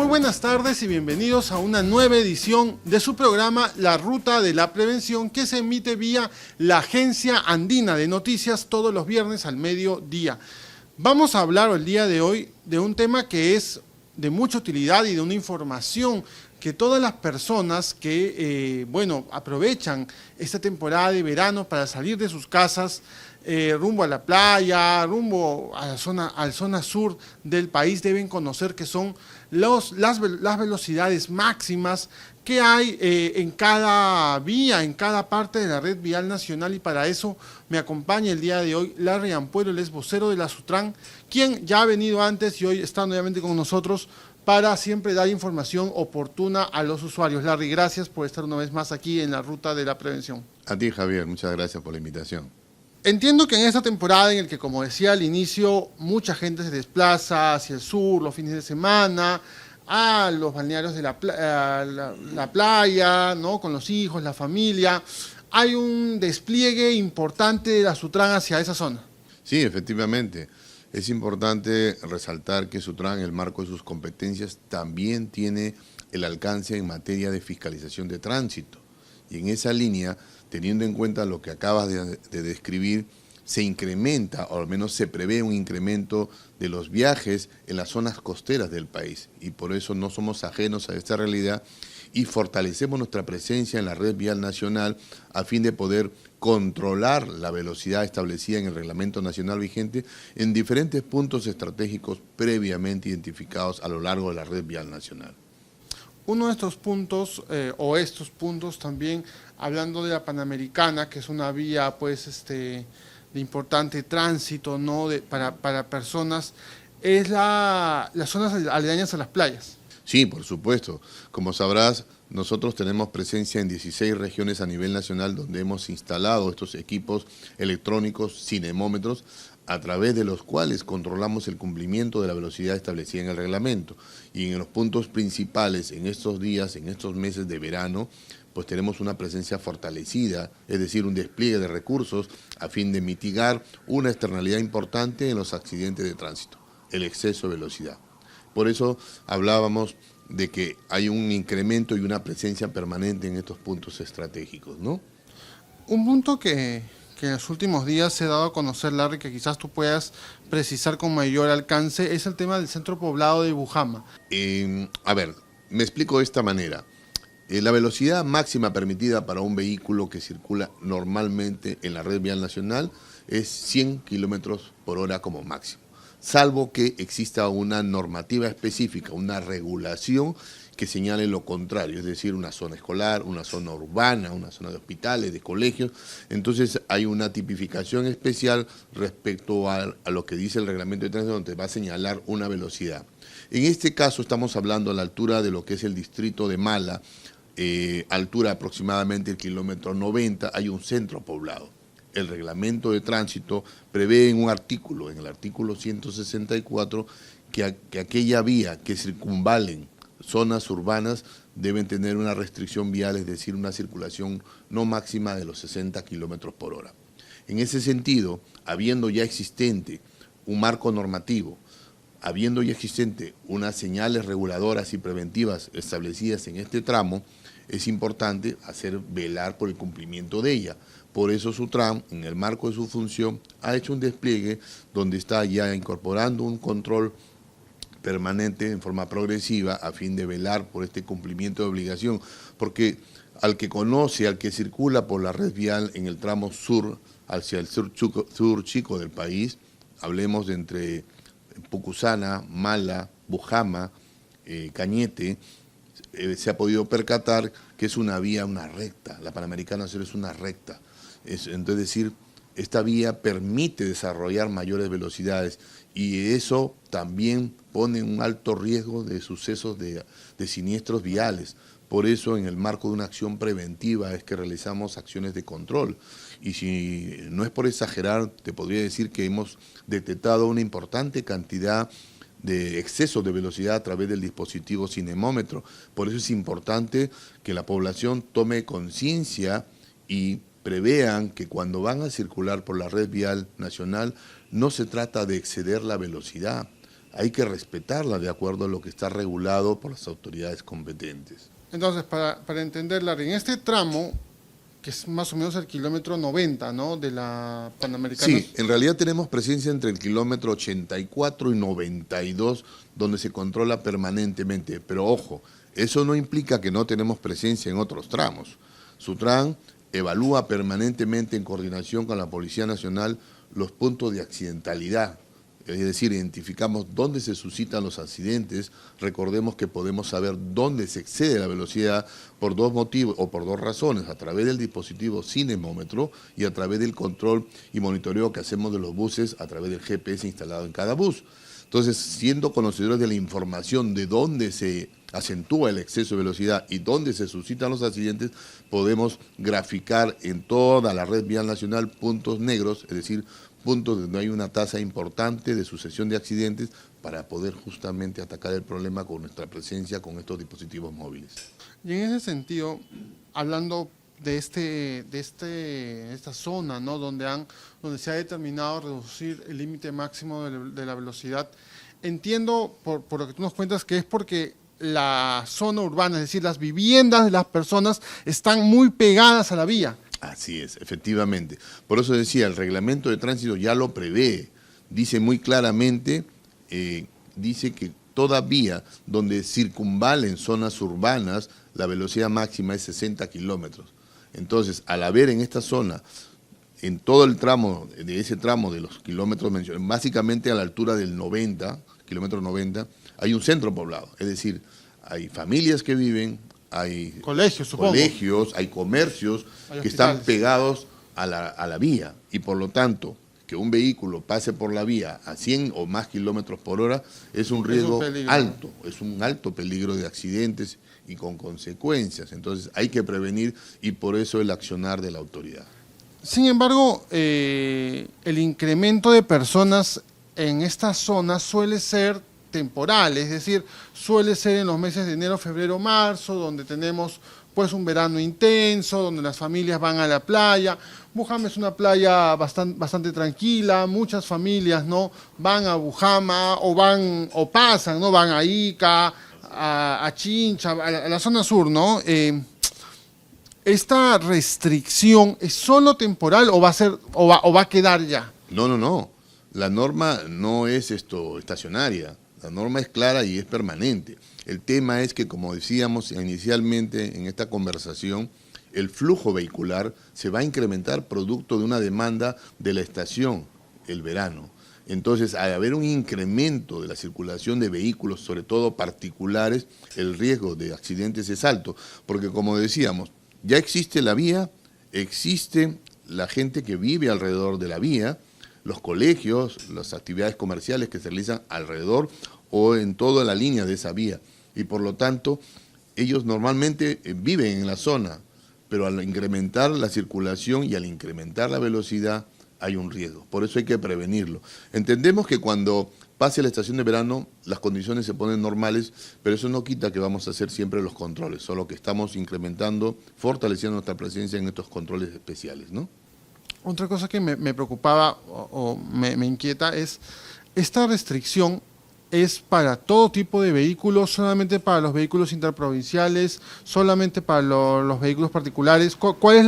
Muy buenas tardes y bienvenidos a una nueva edición de su programa La Ruta de la Prevención, que se emite vía la Agencia Andina de Noticias todos los viernes al mediodía. Vamos a hablar el día de hoy de un tema que es de mucha utilidad y de una información que todas las personas que aprovechan esta temporada de verano para salir de sus casas rumbo a la playa, rumbo a la zona sur del país, deben conocer que son las velocidades máximas que hay en cada vía, en cada parte de la red vial nacional, y para eso me acompaña el día de hoy Larry Ampuero, el ex vocero de la Sutran, quien ya ha venido antes y hoy está nuevamente con nosotros para siempre dar información oportuna a los usuarios. Larry, gracias por estar una vez más aquí en la Ruta de la Prevención. A ti, Javier, muchas gracias por la invitación. Entiendo que en esta temporada en la que, como decía al inicio, mucha gente se desplaza hacia el sur los fines de semana, a los balnearios de la playa, ¿no? Con los hijos, la familia, hay un despliegue importante de la Sutran hacia esa zona. Sí, efectivamente. Es importante resaltar que Sutran, en el marco de sus competencias, también tiene el alcance en materia de fiscalización de tránsito. Y en esa línea, teniendo en cuenta lo que acabas de describir, se incrementa, o al menos se prevé un incremento de los viajes en las zonas costeras del país. Y por eso no somos ajenos a esta realidad y fortalecemos nuestra presencia en la red vial nacional a fin de poder controlar la velocidad establecida en el reglamento nacional vigente en diferentes puntos estratégicos previamente identificados a lo largo de la red vial nacional. Uno de estos puntos, estos puntos también, hablando de la Panamericana, que es una vía de importante tránsito, ¿no? para personas, es las zonas aledañas a las playas. Sí, por supuesto. Como sabrás, nosotros tenemos presencia en 16 regiones a nivel nacional donde hemos instalado estos equipos electrónicos, cinemómetros, a través de los cuales controlamos el cumplimiento de la velocidad establecida en el reglamento. Y en los puntos principales, en estos días, en estos meses de verano, pues tenemos una presencia fortalecida, es decir, un despliegue de recursos a fin de mitigar una externalidad importante en los accidentes de tránsito, el exceso de velocidad. Por eso hablábamos de que hay un incremento y una presencia permanente en estos puntos estratégicos, ¿no? Un punto que en los últimos días se ha dado a conocer, Larry, que quizás tú puedas precisar con mayor alcance, es el tema del centro poblado de Bujama. Me explico de esta manera. La velocidad máxima permitida para un vehículo que circula normalmente en la red vial nacional es 100 kilómetros por hora como máximo, salvo que exista una normativa específica, una regulación que señale lo contrario, es decir, una zona escolar, una zona urbana, una zona de hospitales, de colegios. Entonces hay una tipificación especial respecto a lo que dice el reglamento de tránsito, donde va a señalar una velocidad. En este caso estamos hablando a la altura de lo que es el distrito de Mala, altura aproximadamente el kilómetro 90, hay un centro poblado. El reglamento de tránsito prevé en un artículo, en el artículo 164, que aquella vía que circunvalen zonas urbanas deben tener una restricción vial, es decir, una circulación no máxima de los 60 kilómetros por hora. En ese sentido, habiendo ya existente un marco normativo, habiendo ya existente unas señales reguladoras y preventivas establecidas en este tramo, es importante velar por el cumplimiento de ella. Por eso Sutran, en el marco de su función, ha hecho un despliegue donde está ya incorporando un control permanente en forma progresiva a fin de velar por este cumplimiento de obligación, porque al que conoce, al que circula por la red vial en el tramo sur, hacia el sur chico del país, hablemos de entre Pucusana, Mala, Bujama, Cañete, se ha podido percatar que es una vía, una recta, la Panamericana Sur es una recta, esta vía permite desarrollar mayores velocidades y eso también pone un alto riesgo de sucesos de siniestros viales. Por eso, en el marco de una acción preventiva es que realizamos acciones de control. Y si no es por exagerar, te podría decir que hemos detectado una importante cantidad de exceso de velocidad a través del dispositivo cinemómetro. Por eso es importante que la población tome conciencia y prevean que cuando van a circular por la red vial nacional no se trata de exceder la velocidad, hay que respetarla de acuerdo a lo que está regulado por las autoridades competentes. Entonces, para entender, Larry, en este tramo, que es más o menos el kilómetro 90, ¿no?, de la Panamericana. Sí, en realidad tenemos presencia entre el kilómetro 84 y 92, donde se controla permanentemente. Pero ojo, eso no implica que no tenemos presencia en otros tramos. Sutran evalúa permanentemente en coordinación con la Policía Nacional los puntos de accidentalidad. Es decir, identificamos dónde se suscitan los accidentes. Recordemos que podemos saber dónde se excede la velocidad por dos motivos o por dos razones, a través del dispositivo cinemómetro y a través del control y monitoreo que hacemos de los buses a través del GPS instalado en cada bus. Entonces, siendo conocedores de la información de dónde se acentúa el exceso de velocidad y dónde se suscitan los accidentes, podemos graficar en toda la red vial nacional puntos negros, es decir, puntos donde hay una tasa importante de sucesión de accidentes para poder justamente atacar el problema con nuestra presencia con estos dispositivos móviles. Y en ese sentido, hablando de esta zona, ¿no?, donde se ha determinado reducir el límite máximo de la velocidad, entiendo por lo que tú nos cuentas que es porque la zona urbana, es decir, las viviendas de las personas están muy pegadas a la vía. Así es, efectivamente. Por eso decía, el reglamento de tránsito ya lo prevé. Dice muy claramente, dice que toda vía donde circunvalen zonas urbanas, la velocidad máxima es 60 kilómetros. Entonces, al haber en esta zona, en todo el tramo, de ese tramo de los kilómetros mencionados, básicamente a la altura del 90, kilómetro 90, hay un centro poblado. Es decir, hay familias que viven, hay colegios, supongo. Hay comercios que están pegados a la vía y por lo tanto que un vehículo pase por la vía a 100 o más kilómetros por hora es un riesgo alto, es un alto peligro de accidentes y con consecuencias. Entonces hay que prevenir y por eso el accionar de la autoridad. Sin embargo, el incremento de personas en esta zona suele ser temporal, es decir, suele ser en los meses de enero, febrero, marzo, donde tenemos pues un verano intenso, donde las familias van a la playa. Bujama es una playa bastante tranquila, muchas familias, ¿no?, van a Bujama o pasan, ¿no?, van a Ica, a Chincha, a la zona sur, ¿no? ¿Esta restricción es solo temporal o va a quedar ya? No. La norma no es estacionaria. La norma es clara y es permanente. El tema es que, como decíamos inicialmente en esta conversación, el flujo vehicular se va a incrementar producto de una demanda de la estación, el verano. Entonces, al haber un incremento de la circulación de vehículos, sobre todo particulares, el riesgo de accidentes es alto. Porque, como decíamos, ya existe la vía, existe la gente que vive alrededor de la vía, los colegios, las actividades comerciales que se realizan alrededor o en toda la línea de esa vía. Y por lo tanto, ellos normalmente viven en la zona, pero al incrementar la circulación y al incrementar la velocidad hay un riesgo. Por eso hay que prevenirlo. Entendemos que cuando pase la estación de verano las condiciones se ponen normales, pero eso no quita que vamos a hacer siempre los controles, solo que estamos incrementando, fortaleciendo nuestra presencia en estos controles especiales, ¿no? Otra cosa que me preocupaba o me inquieta es, ¿esta restricción es para todo tipo de vehículos, solamente para los vehículos interprovinciales, solamente para los vehículos particulares? ¿Cuál es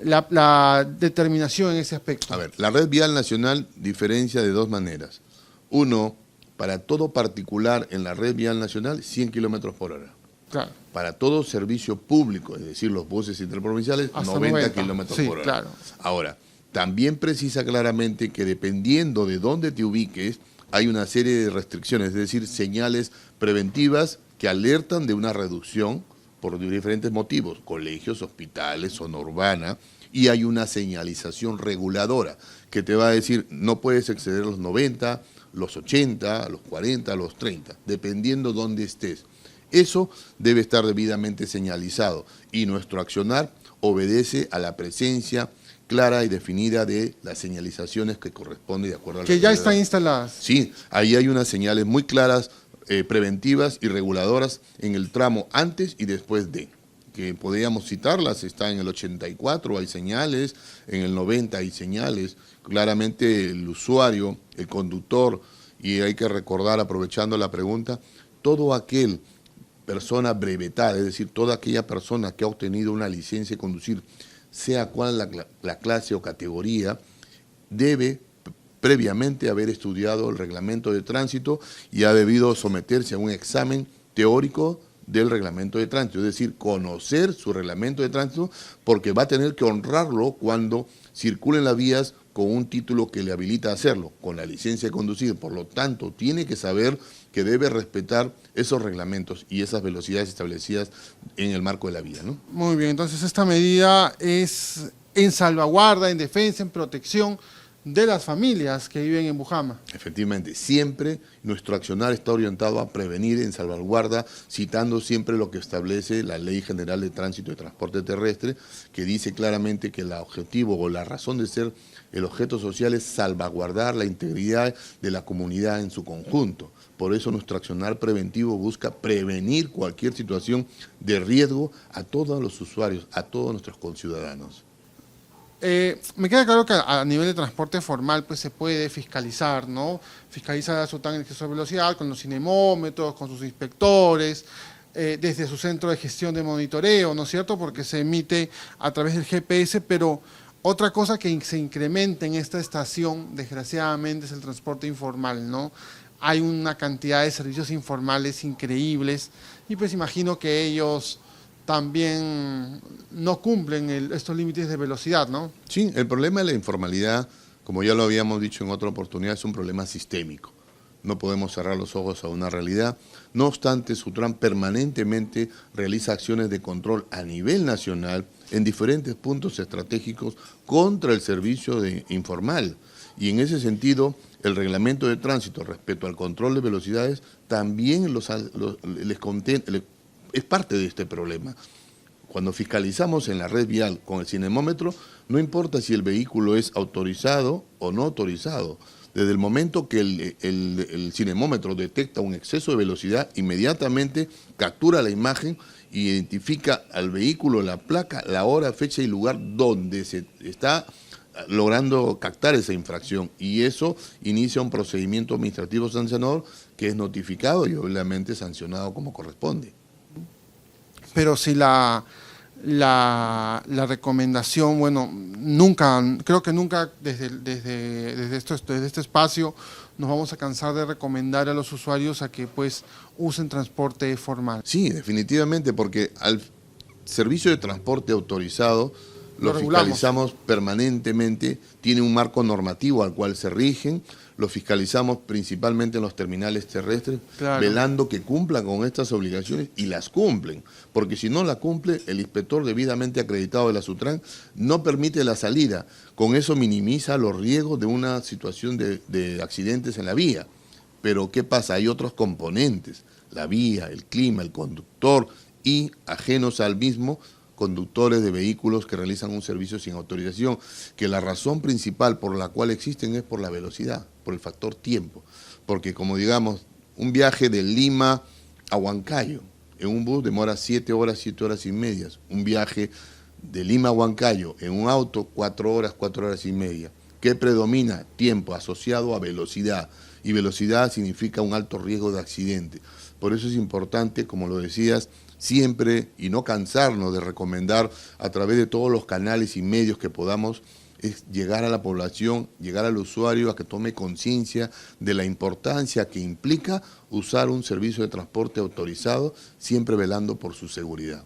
la determinación en ese aspecto? A ver, la red vial nacional diferencia de dos maneras. Uno, para todo particular en la red vial nacional, 100 kilómetros por hora. Claro. Para todo servicio público, es decir, los buses interprovinciales, 90 kilómetros por hora. Claro. Ahora, también precisa claramente que dependiendo de dónde te ubiques, hay una serie de restricciones, es decir, señales preventivas que alertan de una reducción por diferentes motivos, colegios, hospitales, zona urbana, y hay una señalización reguladora que te va a decir no puedes exceder los 90, los 80, los 40, los 30, dependiendo dónde estés. Eso debe estar debidamente señalizado y nuestro accionar obedece a la presencia clara y definida de las señalizaciones que corresponden de acuerdo a la que ya están instaladas. Sí, ahí hay unas señales muy claras, preventivas y reguladoras en el tramo antes y después de, que podríamos citarlas. Está en el 84, hay señales, en el 90 hay señales. Claramente el usuario, el conductor y hay que recordar, aprovechando la pregunta, todo aquel persona brevetada, es decir, toda aquella persona que ha obtenido una licencia de conducir, sea cual la clase o categoría, debe previamente haber estudiado el reglamento de tránsito y ha debido someterse a un examen teórico del reglamento de tránsito, es decir, conocer su reglamento de tránsito, porque va a tener que honrarlo cuando circule en las vías con un título que le habilita a hacerlo, con la licencia de conducir. Por lo tanto, tiene que saber que debe respetar esos reglamentos y esas velocidades establecidas en el marco de la vía, ¿no? Muy bien, entonces esta medida es en salvaguarda, en defensa, en protección de las familias que viven en Bujama. Efectivamente, siempre nuestro accionar está orientado a prevenir en salvaguarda, citando siempre lo que establece la Ley General de Tránsito y Transporte Terrestre, que dice claramente que el objetivo o la razón de ser el objeto social es salvaguardar la integridad de la comunidad en su conjunto. Por eso nuestro accionar preventivo busca prevenir cualquier situación de riesgo a todos los usuarios, a todos nuestros conciudadanos. Me queda claro que a nivel de transporte formal pues se puede fiscalizar, ¿no? Fiscaliza su tan exceso de velocidad con los cinemómetros, con sus inspectores, desde su centro de gestión de monitoreo, ¿no es cierto? Porque se emite a través del GPS, pero otra cosa que se incrementa en esta estación, desgraciadamente, es el transporte informal, ¿no? Hay una cantidad de servicios informales increíbles y pues imagino que ellos también no cumplen estos límites de velocidad, ¿no? Sí, el problema de la informalidad, como ya lo habíamos dicho en otra oportunidad, es un problema sistémico. No podemos cerrar los ojos a una realidad. No obstante, Sutran permanentemente realiza acciones de control a nivel nacional en diferentes puntos estratégicos contra el servicio informal. Y en ese sentido, el reglamento de tránsito respecto al control de velocidades también es parte de este problema. Cuando fiscalizamos en la red vial con el cinemómetro, no importa si el vehículo es autorizado o no autorizado. Desde el momento que el cinemómetro detecta un exceso de velocidad, inmediatamente captura la imagen y identifica al vehículo, la placa, la hora, fecha y lugar donde se está logrando captar esa infracción, y eso inicia un procedimiento administrativo sancionador que es notificado y obviamente sancionado como corresponde. Pero si la recomendación, bueno, creo que nunca desde este espacio nos vamos a cansar de recomendar a los usuarios a que pues usen transporte formal. Sí, definitivamente, porque al servicio de transporte autorizado lo fiscalizamos permanentemente, tiene un marco normativo al cual se rigen, lo fiscalizamos principalmente en los terminales terrestres, claro, velando que cumplan con estas obligaciones y las cumplen, porque si no la cumple, el inspector debidamente acreditado de la Sutran no permite la salida. Con eso minimiza los riesgos de una situación de accidentes en la vía. Pero ¿qué pasa? Hay otros componentes, la vía, el clima, el conductor y ajenos al mismo, conductores de vehículos que realizan un servicio sin autorización, que la razón principal por la cual existen es por la velocidad, por el factor tiempo. Porque como digamos, un viaje de Lima a Huancayo en un bus demora 7 horas, 7 horas y media. Un viaje de Lima a Huancayo en un auto, 4 horas, 4 horas y media. ¿Qué predomina? Tiempo asociado a velocidad. Y velocidad significa un alto riesgo de accidente. Por eso es importante, como lo decías, siempre y no cansarnos de recomendar a través de todos los canales y medios que podamos, es llegar a la población, llegar al usuario a que tome conciencia de la importancia que implica usar un servicio de transporte autorizado, siempre velando por su seguridad.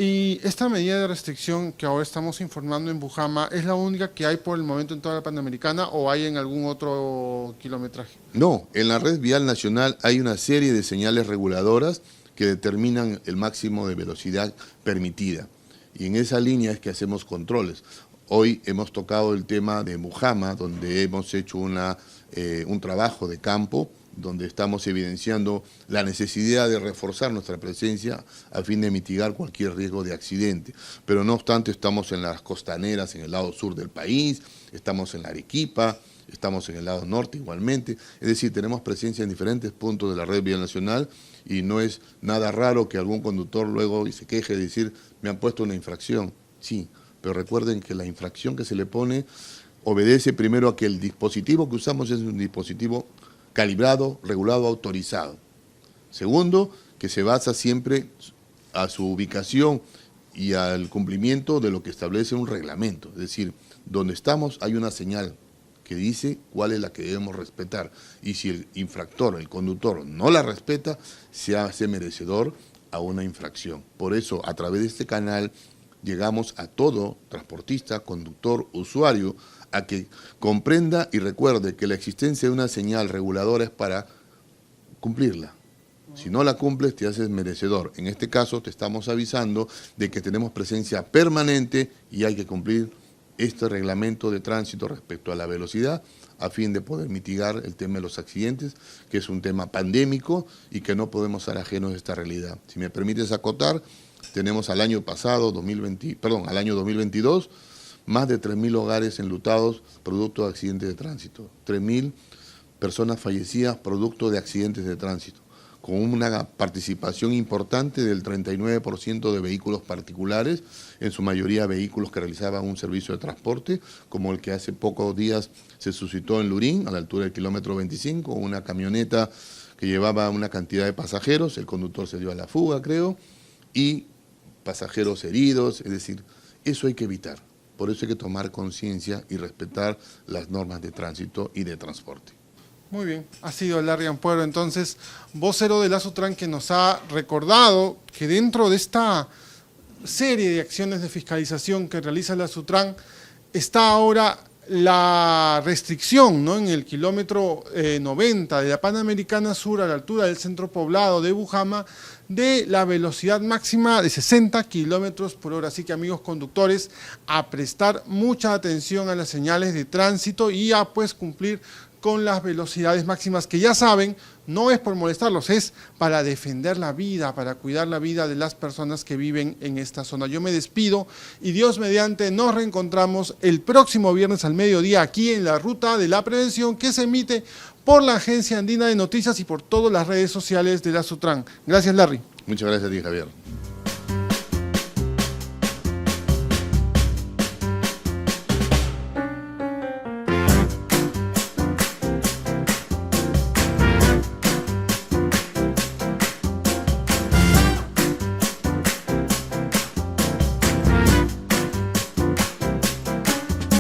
Y esta medida de restricción que ahora estamos informando en Bujama, ¿es la única que hay por el momento en toda la Panamericana o hay en algún otro kilometraje? No, en la red vial nacional hay una serie de señales reguladoras que determinan el máximo de velocidad permitida. Y en esa línea es que hacemos controles. Hoy hemos tocado el tema de Bujama, donde hemos hecho un trabajo de campo, donde estamos evidenciando la necesidad de reforzar nuestra presencia a fin de mitigar cualquier riesgo de accidente. Pero no obstante, estamos en las costaneras, en el lado sur del país, estamos en la Arequipa, estamos en el lado norte igualmente. Es decir, tenemos presencia en diferentes puntos de la red vial nacional y no es nada raro que algún conductor luego se queje de decir, me han puesto una infracción. Sí, pero recuerden que la infracción que se le pone obedece primero a que el dispositivo que usamos es un dispositivo calibrado, regulado, autorizado. Segundo, que se basa siempre a su ubicación y al cumplimiento de lo que establece un reglamento. Es decir, donde estamos hay una señal que dice cuál es la que debemos respetar. Y si el infractor, el conductor, no la respeta, se hace merecedor a una infracción. Por eso, a través de este canal, llegamos a todo transportista, conductor, usuario, a que comprenda y recuerde que la existencia de una señal reguladora es para cumplirla. Si no la cumples, te haces merecedor. En este caso, te estamos avisando de que tenemos presencia permanente y hay que cumplir este reglamento de tránsito respecto a la velocidad a fin de poder mitigar el tema de los accidentes, que es un tema pandémico y que no podemos ser ajenos de esta realidad. Si me permites acotar, tenemos al año pasado, al año 2022, más de 3.000 hogares enlutados producto de accidentes de tránsito, 3.000 personas fallecidas producto de accidentes de tránsito, con una participación importante del 39% de vehículos particulares, en su mayoría vehículos que realizaban un servicio de transporte, como el que hace pocos días se suscitó en Lurín, a la altura del kilómetro 25, una camioneta que llevaba una cantidad de pasajeros, el conductor se dio a la fuga, creo, y pasajeros heridos, es decir, eso hay que evitar. Por eso hay que tomar conciencia y respetar las normas de tránsito y de transporte. Muy bien, ha sido Larry Ampuero, entonces, vocero de la Sutran, que nos ha recordado que dentro de esta serie de acciones de fiscalización que realiza la Sutran está ahora la restricción, ¿no?, en el kilómetro 90 de la Panamericana Sur, a la altura del centro poblado de Bujama, de la velocidad máxima de 60 kilómetros por hora. Así que, amigos conductores, a prestar mucha atención a las señales de tránsito y a pues cumplir con las velocidades máximas, que ya saben, no es por molestarlos, es para defender la vida, para cuidar la vida de las personas que viven en esta zona. Yo me despido y Dios mediante nos reencontramos el próximo viernes al mediodía aquí en la Ruta de la Prevención, que se emite por la Agencia Andina de Noticias y por todas las redes sociales de la Sutran. Gracias, Larry. Muchas gracias a ti, Javier.